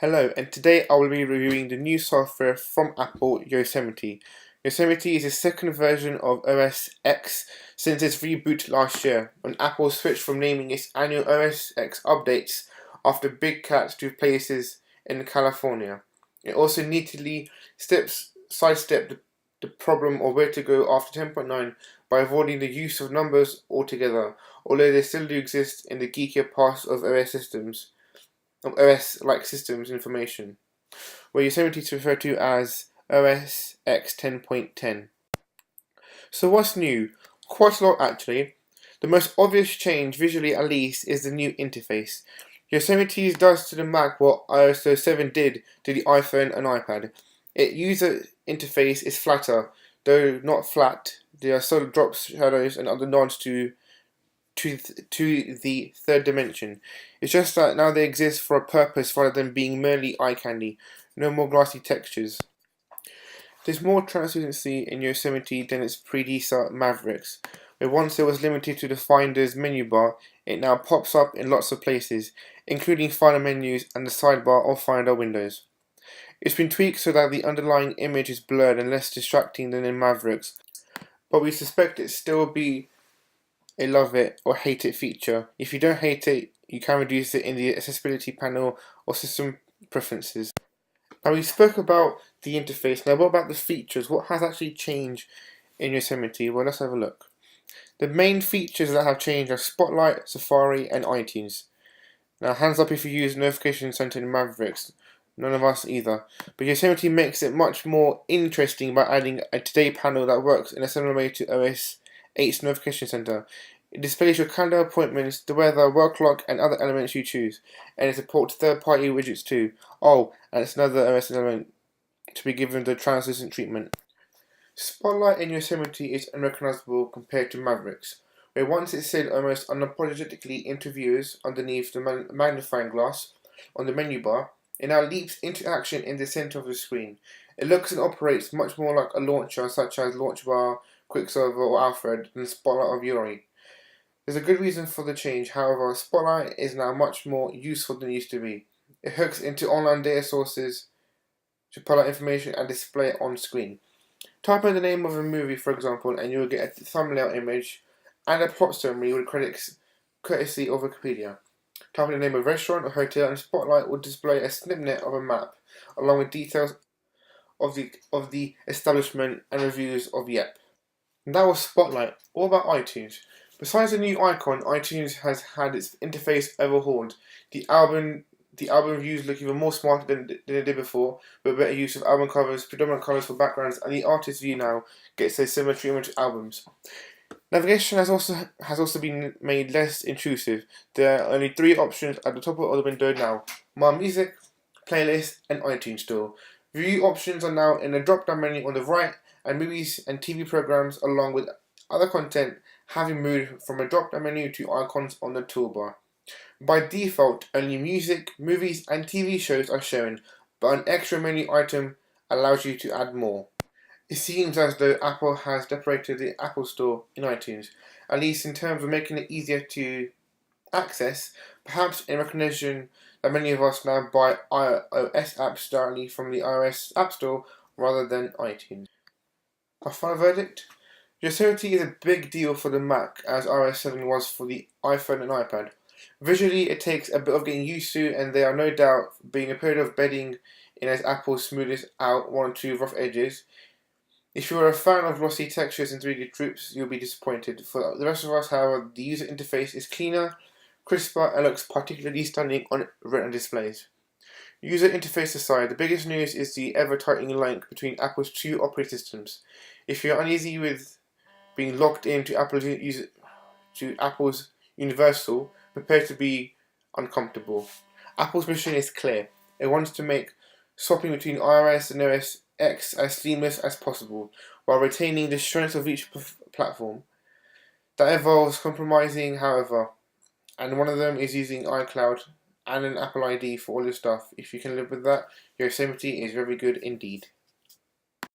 Hello, and today I will be reviewing the new software from Apple, Yosemite. Yosemite is the second version of OS X since its reboot last year, when Apple switched from naming its annual OS X updates after big cats to places in California. It also neatly sidestepped the problem of where to go after 10.9 by avoiding the use of numbers altogether, although they still do exist in the geekier parts of OS-like systems information, where Yosemite is referred to as OS X 10.10. So what's new? Quite a lot actually. The most obvious change, visually at least, is the new interface. Yosemite does to the Mac what iOS 7 did to the iPhone and iPad. Its user interface is flatter, though not flat. There are subtle drops, shadows, and other nods to the third dimension. It's just that now they exist for a purpose rather than being merely eye candy. No more glossy textures. There's more transparency in Yosemite than its predecessor Mavericks, where once it was limited to the Finder's menu bar, it now pops up in lots of places, including Finder menus and the sidebar or Finder windows. It's been tweaked so that the underlying image is blurred and less distracting than in Mavericks, but we suspect it still be a love it or hate it feature. If you don't hate it, you can reduce it in the accessibility panel or system preferences. Now we spoke about the interface, now what about the features? What has actually changed in Yosemite? Well, let's have a look. The main features that have changed are Spotlight, Safari, and iTunes. Now hands up if you use Notification Center in Mavericks. None of us either. But Yosemite makes it much more interesting by adding a Today panel that works in a similar way to OS 8's Notification Center. It displays your calendar appointments, the weather, work clock, and other elements you choose. And it supports third-party widgets too. Oh, and it's another OS element to be given the translucent treatment. Spotlight in Yosemite is unrecognizable compared to Mavericks, where once it said almost unapologetically into viewers underneath the magnifying glass on the menu bar, it now leaps into action in the center of the screen. It looks and operates much more like a launcher such as Launchbar, Quicksilver, or Alfred than Spotlight or Yuri. There's a good reason for the change, however. Spotlight is now much more useful than it used to be. It hooks into online data sources to pull out information and display it on screen. Type in the name of a movie, for example, and you'll get a thumbnail image and a plot summary with credits courtesy of Wikipedia. Type in the name of a restaurant or hotel, and Spotlight will display a snippet of a map, along with details of the establishment and reviews of Yep. And that was Spotlight. What about iTunes? Besides the new icon, iTunes has had its interface overhauled. The album views look even more smart than they did before, with better use of album covers, predominant colours for backgrounds, and the artist view now gets a similar treatment to albums. Navigation has also been made less intrusive. There are only 3 options at the top of the window now: My Music, Playlist, and iTunes Store. View options are now in a drop-down menu on the right, and movies and TV programs, along with other content, having moved from a drop-down menu to icons on the toolbar. By default, only music, movies, and TV shows are shown, but an extra menu item allows you to add more. It seems as though Apple has deprecated the Apple Store in iTunes, at least in terms of making it easier to access, perhaps in recognition that many of us now buy iOS apps directly from the iOS App Store rather than iTunes. Our final verdict? Yosemite is a big deal for the Mac, as iOS 7 was for the iPhone and iPad. Visually, it takes a bit of getting used to, and there are no doubt being a period of bedding in as Apple smoothes out 1 or 2 rough edges. If you are a fan of glossy textures and 3D troops, you'll be disappointed. For the rest of us, however, the user interface is cleaner, crisper, and looks particularly stunning on Retina displays. User interface aside, the biggest news is the ever-tightening link between Apple's 2 operating systems. If you're uneasy with being locked into Apple's Universal, prepare to be uncomfortable. Apple's mission is clear. It wants to make swapping between iOS and OS X as seamless as possible, while retaining the strengths of each platform. That involves compromising, however, and one of them is using iCloud and an Apple ID for all your stuff. If you can live with that, Yosemite is very good indeed.